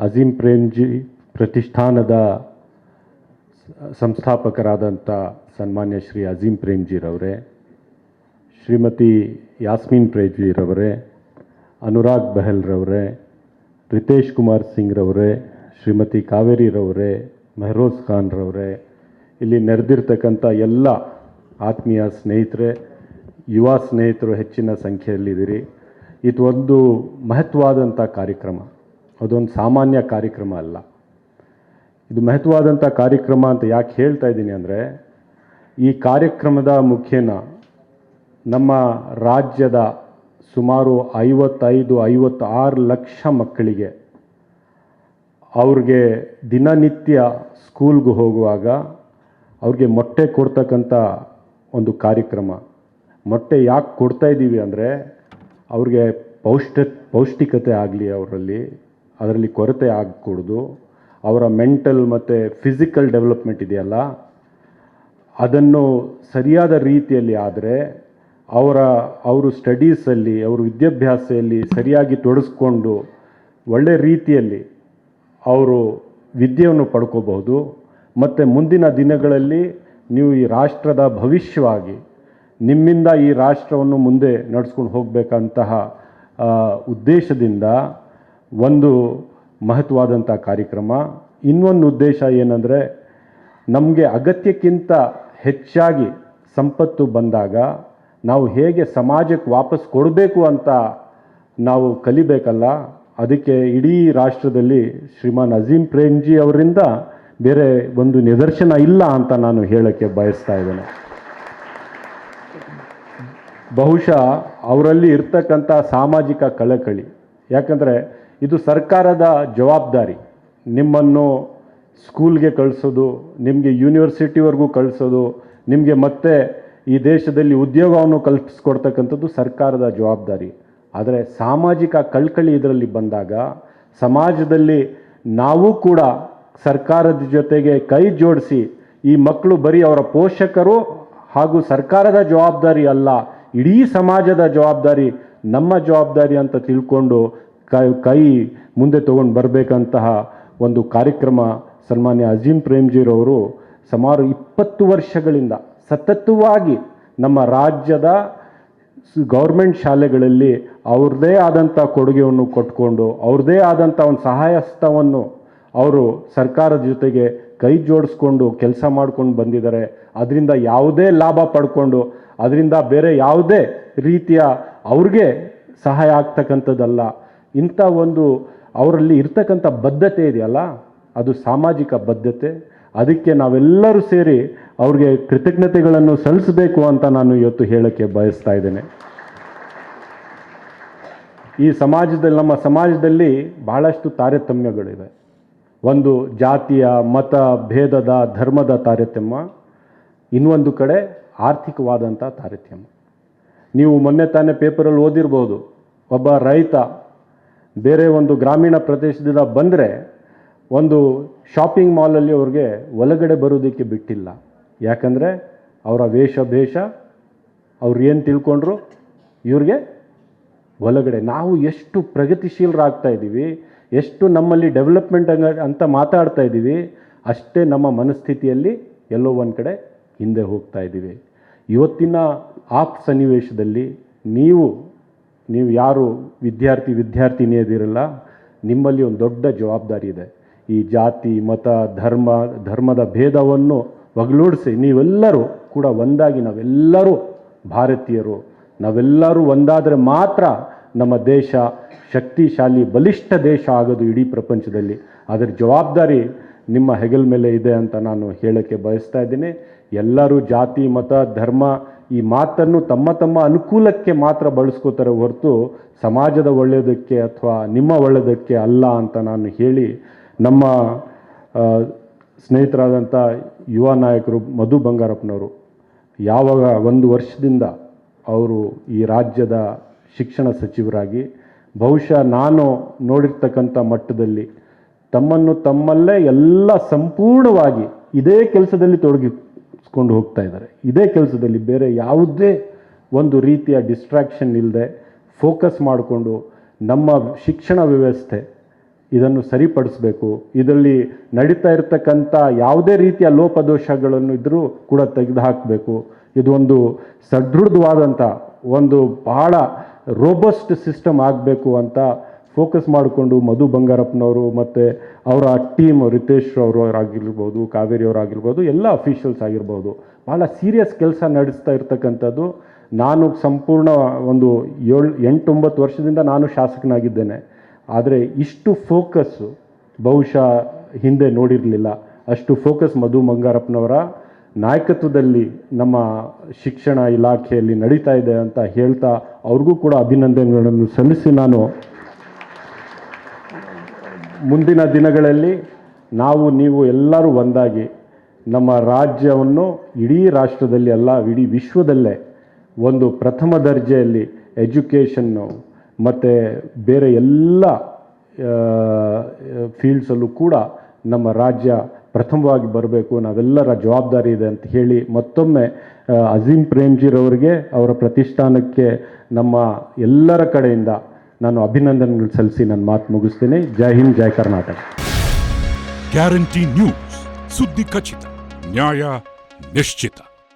ಅಜೀಂ ಪ್ರೇಮ್ಜಿ ಪ್ರತಿಷ್ಠಾನದ ಸಂಸ್ಥಾಪಕರಾದಂಥ ಸನ್ಮಾನ್ಯ ಶ್ರೀ ಅಜೀಂ ಪ್ರೇಮ್ಜಿರವರೇ, ಶ್ರೀಮತಿ ಯಾಸ್ಮೀನ್ ಪ್ರೇಮ್ಜಿರವರೇ, ಅನುರಾಗ್ ಬಹಲ್ರವರೇ, ರಿತೇಶ್ ಕುಮಾರ್ ಸಿಂಗ್ರವರೇ, ಶ್ರೀಮತಿ ಕಾವೇರಿರವರೇ, ಮೆಹರೋಜ್ ಖಾನ್ರವರೇ, ಇಲ್ಲಿ ನೆರೆದಿರ್ತಕ್ಕಂಥ ಎಲ್ಲ ಆತ್ಮೀಯ ಸ್ನೇಹಿತರೆ, ಯುವ ಸ್ನೇಹಿತರು ಹೆಚ್ಚಿನ ಸಂಖ್ಯೆಯಲ್ಲಿದ್ದೀರಿ. ಇದು ಒಂದು ಮಹತ್ವವಾದಂಥ ಕಾರ್ಯಕ್ರಮ, ಅದೊಂದು ಸಾಮಾನ್ಯ ಕಾರ್ಯಕ್ರಮ ಅಲ್ಲ. ಇದು ಮಹತ್ವವಾದಂಥ ಕಾರ್ಯಕ್ರಮ ಅಂತ ಯಾಕೆ ಹೇಳ್ತಾ ಇದ್ದೀನಿ ಅಂದರೆ, ಈ ಕಾರ್ಯಕ್ರಮದ ಮುಖೇನ ನಮ್ಮ ರಾಜ್ಯದ ಸುಮಾರು 55-56 ಲಕ್ಷ ಮಕ್ಕಳಿಗೆ ಅವ್ರಿಗೆ ದಿನನಿತ್ಯ ಸ್ಕೂಲ್ಗೆ ಹೋಗುವಾಗ ಅವ್ರಿಗೆ ಮೊಟ್ಟೆ ಕೊಡ್ತಕ್ಕಂಥ ಒಂದು ಕಾರ್ಯಕ್ರಮ. ಮೊಟ್ಟೆ ಯಾಕೆ ಕೊಡ್ತಾಯಿದ್ದೀವಿ ಅಂದರೆ, ಅವ್ರಿಗೆ ಪೌಷ್ಟಿಕತೆ ಆಗಲಿ, ಅದರಲ್ಲಿ ಕೊರತೆ ಆಗಕೂಡ್ದು. ಅವರ ಮೆಂಟಲ್ ಮತ್ತು ಫಿಸಿಕಲ್ ಡೆವಲಪ್ಮೆಂಟ್ ಇದೆಯಲ್ಲ, ಅದನ್ನು ಸರಿಯಾದ ರೀತಿಯಲ್ಲಿ ಆದರೆ ಅವರು ಸ್ಟಡೀಸಲ್ಲಿ, ಅವರು ವಿದ್ಯಾಭ್ಯಾಸದಲ್ಲಿ ಸರಿಯಾಗಿ ತೊಡಗಿಸ್ಕೊಂಡು ಒಳ್ಳೆಯ ರೀತಿಯಲ್ಲಿ ಅವರು ವಿದ್ಯೆಯನ್ನು ಪಡ್ಕೋಬಹುದು. ಮತ್ತು ಮುಂದಿನ ದಿನಗಳಲ್ಲಿ ನೀವು ಈ ರಾಷ್ಟ್ರದ ಭವಿಷ್ಯವಾಗಿ ನಿಮ್ಮಿಂದ ಈ ರಾಷ್ಟ್ರವನ್ನು ಮುಂದೆ ನಡೆಸ್ಕೊಂಡು ಹೋಗಬೇಕಂತಹ ಉದ್ದೇಶದಿಂದ ಒಂದು ಮಹತ್ವವಾದಂಥ ಕಾರ್ಯಕ್ರಮ. ಇನ್ನೊಂದು ಉದ್ದೇಶ ಏನಂದರೆ, ನಮಗೆ ಅಗತ್ಯಕ್ಕಿಂತ ಹೆಚ್ಚಾಗಿ ಸಂಪತ್ತು ಬಂದಾಗ ನಾವು ಹೇಗೆ ಸಮಾಜಕ್ಕೆ ವಾಪಸ್ ಕೊಡಬೇಕು ಅಂತ ನಾವು ಕಲಿಬೇಕಲ್ಲ. ಅದಕ್ಕೆ ಇಡೀ ರಾಷ್ಟ್ರದಲ್ಲಿ ಶ್ರೀಮಾನ್ ಅಜೀಂ ಪ್ರೇಮ್ಜಿ ಅವರಿಂದ ಬೇರೆ ಒಂದು ನಿದರ್ಶನ ಇಲ್ಲ ಅಂತ ನಾನು ಹೇಳೋಕ್ಕೆ ಬಯಸ್ತಾ ಇದ್ದೇನೆ. ಬಹುಶಃ ಅವರಲ್ಲಿ ಇರ್ತಕ್ಕಂಥ ಸಾಮಾಜಿಕ ಕಳಕಳಿ, ಯಾಕಂದರೆ ಇದು ಸರ್ಕಾರದ ಜವಾಬ್ದಾರಿ. ನಿಮ್ಮನ್ನು ಸ್ಕೂಲ್ಗೆ ಕಳಿಸೋದು, ನಿಮಗೆ ಯೂನಿವರ್ಸಿಟಿವರೆಗೂ ಕಳಿಸೋದು, ನಿಮಗೆ ಮತ್ತೆ ಈ ದೇಶದಲ್ಲಿ ಉದ್ಯೋಗವನ್ನು ಕಲ್ಪಿಸ್ಕೊಡ್ತಕ್ಕಂಥದ್ದು ಸರ್ಕಾರದ ಜವಾಬ್ದಾರಿ. ಆದರೆ ಸಾಮಾಜಿಕ ಕಳಕಳಿ ಇದರಲ್ಲಿ ಬಂದಾಗ ಸಮಾಜದಲ್ಲಿ ನಾವು ಕೂಡ ಸರ್ಕಾರದ ಜೊತೆಗೆ ಕೈ ಜೋಡಿಸಿ, ಈ ಮಕ್ಕಳು ಬರೀ ಅವರ ಪೋಷಕರು ಹಾಗೂ ಸರ್ಕಾರದ ಜವಾಬ್ದಾರಿ ಅಲ್ಲ, ಇಡೀ ಸಮಾಜದ ಜವಾಬ್ದಾರಿ, ನಮ್ಮ ಜವಾಬ್ದಾರಿ ಅಂತ ತಿಳ್ಕೊಂಡು ಕೈ ಮುಂದೆ ತೊಗೊಂಡು ಬರಬೇಕಂತಹ ಒಂದು ಕಾರ್ಯಕ್ರಮ ಸನ್ಮಾನ್ಯ ಅಜೀಂ ಪ್ರೇಮ್ಜಿರವರು ಸುಮಾರು 20 ವರ್ಷಗಳಿಂದ ಸತತವಾಗಿ ನಮ್ಮ ರಾಜ್ಯದ ಗೌರ್ಮೆಂಟ್ ಶಾಲೆಗಳಲ್ಲಿ ಅವ್ರದ್ದೇ ಆದಂಥ ಕೊಡುಗೆಯನ್ನು ಕೊಟ್ಕೊಂಡು, ಅವ್ರದ್ದೇ ಆದಂಥ ಒಂದು ಸಹಾಯಹಸ್ತವನ್ನು ಅವರು ಸರ್ಕಾರದ ಜೊತೆಗೆ ಕೈ ಜೋಡಿಸ್ಕೊಂಡು ಕೆಲಸ ಮಾಡ್ಕೊಂಡು ಬಂದಿದ್ದಾರೆ. ಅದರಿಂದ ಯಾವುದೇ ಲಾಭ ಪಡ್ಕೊಂಡು, ಅದರಿಂದ ಬೇರೆ ಯಾವುದೇ ರೀತಿಯ ಅವ್ರಿಗೆ ಸಹಾಯ ಆಗ್ತಕ್ಕಂಥದ್ದಲ್ಲ. ಇಂಥ ಒಂದು ಅವರಲ್ಲಿ ಇರ್ತಕ್ಕಂಥ ಬದ್ಧತೆ ಇದೆಯಲ್ಲ, ಅದು ಸಾಮಾಜಿಕ ಬದ್ಧತೆ. ಅದಕ್ಕೆ ನಾವೆಲ್ಲರೂ ಸೇರಿ ಅವ್ರಿಗೆ ಕೃತಜ್ಞತೆಗಳನ್ನು ಸಲ್ಲಿಸಬೇಕು ಅಂತ ನಾನು ಇವತ್ತು ಹೇಳೋಕ್ಕೆ ಬಯಸ್ತಾ ಇದ್ದೇನೆ. ಈ ಸಮಾಜದಲ್ಲಿ, ನಮ್ಮ ಸಮಾಜದಲ್ಲಿ ಬಹಳಷ್ಟು ತಾರತಮ್ಯಗಳಿವೆ. ಒಂದು ಜಾತಿಯ, ಮತ, ಭೇದದ, ಧರ್ಮದ ತಾರತಮ್ಯ, ಇನ್ನೊಂದು ಕಡೆ ಆರ್ಥಿಕವಾದಂಥ ತಾರತಮ್ಯ. ನೀವು ಮೊನ್ನೆ ತಾನೇ ಪೇಪರಲ್ಲಿ ಓದಿರ್ಬೋದು, ಒಬ್ಬ ರೈತ ಬೇರೆ ಒಂದು ಗ್ರಾಮೀಣ ಪ್ರದೇಶದಿಂದ ಬಂದರೆ ಒಂದು ಶಾಪಿಂಗ್ ಮಾಲಲ್ಲಿ ಅವ್ರಿಗೆ ಒಳಗಡೆ ಬರೋದಕ್ಕೆ ಬಿಟ್ಟಿಲ್ಲ. ಯಾಕಂದರೆ ಅವರ ವೇಷಭೇಷ, ಅವ್ರು ಏನು ತಿಳ್ಕೊಂಡ್ರು, ಇವ್ರಿಗೆ ಒಳಗಡೆ. ನಾವು ಎಷ್ಟು ಪ್ರಗತಿಶೀಲರಾಗ್ತಾ ಇದ್ದೀವಿ, ಎಷ್ಟು ನಮ್ಮಲ್ಲಿ ಡೆವಲಪ್ಮೆಂಟ್ ಅಂತ ಮಾತಾಡ್ತಾ ಇದ್ದೀವಿ, ಅಷ್ಟೇ ನಮ್ಮ ಮನಸ್ಥಿತಿಯಲ್ಲಿ ಎಲ್ಲೋ ಒಂದು ಕಡೆ ಹಿಂದೆ ಹೋಗ್ತಾ ಇದ್ದೀವಿ. ಇವತ್ತಿನ ಸನ್ನಿವೇಶದಲ್ಲಿ ನೀವು ಯಾರು ವಿದ್ಯಾರ್ಥಿನಿಯದಿರಲ್ಲ, ನಿಮ್ಮಲ್ಲಿ ಒಂದು ದೊಡ್ಡ ಜವಾಬ್ದಾರಿ ಇದೆ. ಈ ಜಾತಿ, ಮತ, ಧರ್ಮದ ಭೇದವನ್ನು ಒಗಲೂಡಿಸಿ ನೀವೆಲ್ಲರೂ ಕೂಡ ಒಂದಾಗಿ, ನಾವೆಲ್ಲರೂ ಭಾರತೀಯರು, ನಾವೆಲ್ಲರೂ ಒಂದಾದರೆ ಮಾತ್ರ ನಮ್ಮ ದೇಶ ಶಕ್ತಿಶಾಲಿ, ಬಲಿಷ್ಠ ದೇಶ ಆಗೋದು ಇಡೀ ಪ್ರಪಂಚದಲ್ಲಿ. ಅದರ ಜವಾಬ್ದಾರಿ ನಿಮ್ಮ ಹೆಗಲ ಮೇಲೆ ಇದೆ ಅಂತ ನಾನು ಹೇಳೋಕ್ಕೆ ಬಯಸ್ತಾ ಇದ್ದೀನಿ. ಎಲ್ಲರೂ ಜಾತಿ, ಮತ, ಧರ್ಮ ಈ ಮಾತನ್ನು ತಮ್ಮ ಅನುಕೂಲಕ್ಕೆ ಮಾತ್ರ ಬಳಸ್ಕೋತಾರೆ ಹೊರತು ಸಮಾಜದ ಒಳ್ಳೆಯದಕ್ಕೆ ಅಥವಾ ನಿಮ್ಮ ಒಳ್ಳೆಯದಕ್ಕೆ ಅಲ್ಲ ಅಂತ ನಾನು ಹೇಳಿ, ನಮ್ಮ ಸ್ನೇಹಿತರಾದಂಥ ಯುವ ನಾಯಕರು ಮಧು ಬಂಗಾರಪ್ಪನವರು ಯಾವಾಗ 1 ವರ್ಷದಿಂದ ಅವರು ಈ ರಾಜ್ಯದ ಶಿಕ್ಷಣ ಸಚಿವರಾಗಿ, ಬಹುಶಃ ನಾನು ನೋಡಿರ್ತಕ್ಕಂಥ ಮಟ್ಟದಲ್ಲಿ ತಮ್ಮಲ್ಲೇ ಎಲ್ಲ ಸಂಪೂರ್ಣವಾಗಿ ಇದೇ ಕೆಲಸದಲ್ಲಿ ತೊಡಗಿಸ್ಕೊಂಡು ಹೋಗ್ತಾ ಇದ್ದಾರೆ. ಇದೇ ಕೆಲಸದಲ್ಲಿ ಬೇರೆ ಯಾವುದೇ ಒಂದು ರೀತಿಯ ಡಿಸ್ಟ್ರಾಕ್ಷನ್ ಇಲ್ಲದೆ ಫೋಕಸ್ ಮಾಡಿಕೊಂಡು ನಮ್ಮ ಶಿಕ್ಷಣ ವ್ಯವಸ್ಥೆ ಇದನ್ನು ಸರಿಪಡಿಸಬೇಕು. ಇದರಲ್ಲಿ ನಡೀತಾ ಇರತಕ್ಕಂಥ ಯಾವುದೇ ರೀತಿಯ ಲೋಪದೋಷಗಳನ್ನು ಇದ್ದರೂ ಕೂಡ ತೆಗೆದುಹಾಕಬೇಕು. ಇದು ಒಂದು ಸದೃಢವಾದಂಥ ಒಂದು ಬಹಳ ರೋಬಸ್ಟ್ ಸಿಸ್ಟಮ್ ಆಗಬೇಕು ಅಂತ ಫೋಕಸ್ ಮಾಡಿಕೊಂಡು ಮಧು ಬಂಗಾರಪ್ಪನವರು ಮತ್ತು ಅವರ ಟೀಮ್ ರಿತೇಶ್ ಅವರು ಆಗಿರ್ಬೋದು, ಕಾವೇರಿ ಅವರಾಗಿರ್ಬೋದು, ಎಲ್ಲ ಅಫಿಷಿಯಲ್ಸ್ ಆಗಿರ್ಬೋದು, ಭಾಳ ಸೀರಿಯಸ್ ಕೆಲಸ ನಡೆಸ್ತಾ ಇರ್ತಕ್ಕಂಥದ್ದು. ನಾನು ಸಂಪೂರ್ಣ ಒಂದು 8-9 ವರ್ಷದಿಂದ ನಾನು ಶಾಸಕನಾಗಿದ್ದೇನೆ. ಆದರೆ ಇಷ್ಟು ಫೋಕಸ್ಸು ಬಹುಶಃ ಹಿಂದೆ ನೋಡಿರಲಿಲ್ಲ. ಅಷ್ಟು ಫೋಕಸ್ ಮಧು ಬಂಗಾರಪ್ಪನವರ ನಾಯಕತ್ವದಲ್ಲಿ ನಮ್ಮ ಶಿಕ್ಷಣ ಇಲಾಖೆಯಲ್ಲಿ ನಡೀತಾ ಇದೆ ಅಂತ ಹೇಳ್ತಾ ಅವ್ರಿಗೂ ಕೂಡ ಅಭಿನಂದನೆಗಳನ್ನು ಸಲ್ಲಿಸಿ, ನಾನು ಮುಂದಿನ ದಿನಗಳಲ್ಲಿ ನೀವು ಎಲ್ಲರೂ ಒಂದಾಗಿ ನಮ್ಮ ರಾಜ್ಯವನ್ನು ಇಡೀ ರಾಷ್ಟ್ರದಲ್ಲಿ ಅಲ್ಲ, ಇಡೀ ವಿಶ್ವದಲ್ಲೇ ಒಂದು ಪ್ರಥಮ ದರ್ಜೆಯಲ್ಲಿ ಎಜುಕೇಷನ್ನು ಮತ್ತು ಬೇರೆ ಎಲ್ಲ ಫೀಲ್ಡ್ಸಲ್ಲೂ ಕೂಡ ನಮ್ಮ ರಾಜ್ಯ ಪ್ರಥಮವಾಗಿ ಬರಬೇಕು, ನಾವೆಲ್ಲರ ಜವಾಬ್ದಾರಿ ಇದೆ ಅಂತ ಹೇಳಿ ಮತ್ತೊಮ್ಮೆ ಅಜೀಂ ಪ್ರೇಮ್ಜಿರವರಿಗೆ ಅವರ ಪ್ರತಿಷ್ಠಾನಕ್ಕೆ ನಮ್ಮ ಎಲ್ಲರ ಕಡೆಯಿಂದ ನಾನು ಅಭಿನಂದನೆಗಳು ಸಲ್ಲಿಸಿ ನನ್ನ ಮಾತು ಮುಗಿಸ್ತೀನಿ. ಜೈ ಹಿಂದ್, ಜೈ ಕರ್ನಾಟಕ. ಗ್ಯಾರಂಟಿ ನ್ಯೂಸ್, ಸುದ್ದಿ ಖಚಿತ, ನ್ಯಾಯ ನಿಶ್ಚಿತ.